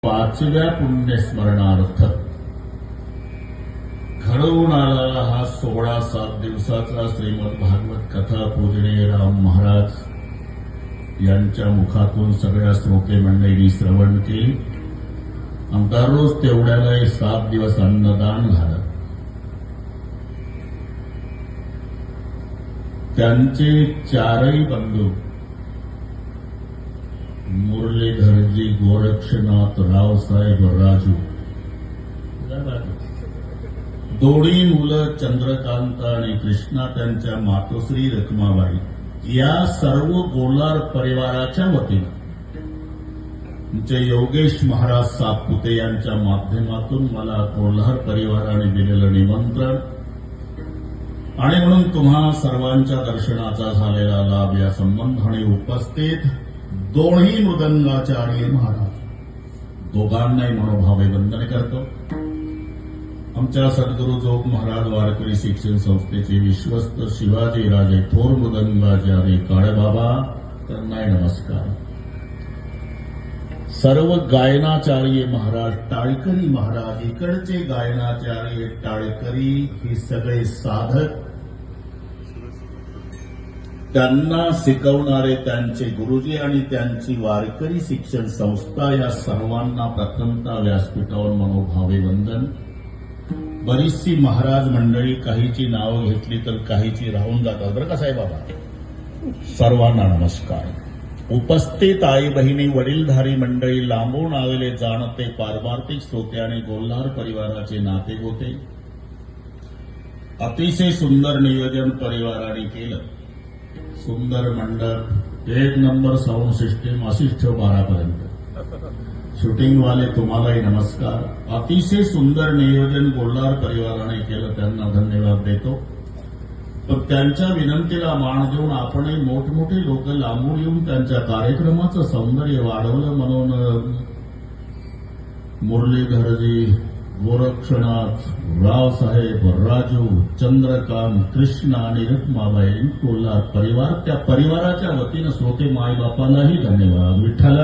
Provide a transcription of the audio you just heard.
5व्या पुण्यस्मरणार्थ घडवून आलेला हा 16-7 दिवसाचा श्रीमद भागवत कथा पूजनीय राम महाराज यांच्या मुखातून सगळ्या श्रोते मंडळींनी श्रवण केली. दररोज तेवढ्याला 7 दिवस अन्नदान झालं. त्यांचे 4ही बंधू मुरलीधरजी गोरक्षनाथ रावसाहेब राजू, दोन्ही मुलं चंद्रकांत आणि कृष्णा त्यांच्या मातोश्री रखमाबाई या सर्व गोलार परिवाराच्या वतीनं जे योगेश महाराज सातपुते यांच्या माध्यमातून मला गोल्हार परिवाराने दिलेलं निमंत्रण आणि म्हणून तुम्हा सर्वांच्या दर्शनाचा झालेला लाभ या संबंधाने उपस्थित दोन्ही मृदंगाचार्य महाराज दोघांनाही मनोभावे वंदन करतो. आमच्या सद्गुरू जोग महाराज वारकरी शिक्षण संस्थेचे विश्वस्त शिवाजी राजे थोर मृदंगाचार्य काळेबाबा त्यांनाही नमस्कार. सर्व गायनाचार्य महाराज टाळकरी महाराज इकडचे गायनाचार्य टाळकरी हे सगळे साधक त्यांना शिकवणारे त्यांचे गुरुजी आणि त्यांची वारकरी शिक्षण संस्था या सर्वांना प्रथमतः व्यासपीठावर मनोभावे वंदन. बरीचशी महाराज मंडळी काहीची नावं घेतली तर काहीची राहून जातात बरं का साहेबाबा. सर्वांना नमस्कार. उपस्थित आई बहिणी वडीलधारी मंडळी लांबून आलेले जाणते पारमार्थिक श्रोते आणि गोल्हार परिवाराचे नाते गोते अतिशय सुंदर नियोजन परिवाराने केलं. सुंदर मंडप 1 नंबर साऊंड सिस्टीम अशीच ठेव 12 पर्यंत. शूटिंगवाले तुम्हालाही नमस्कार. अतिशय सुंदर नियोजन गोल्हार परिवाराने केलं त्यांना धन्यवाद देतो. पण त्यांच्या विनंतीला मान देऊन आपणही मोठमोठे लोक लांबून येऊन त्यांच्या कार्यक्रमाचं सौंदर्य वाढवलं म्हणून मुरलीधरजी गोरक्षनाथ रावसाहेब राजू चंद्रकांत कृष्णा आणि रखमाबाई गोल्हार परिवार त्या परिवाराच्या वतीनं श्रोते मायबापालाही धन्यवाद. विठ्ठल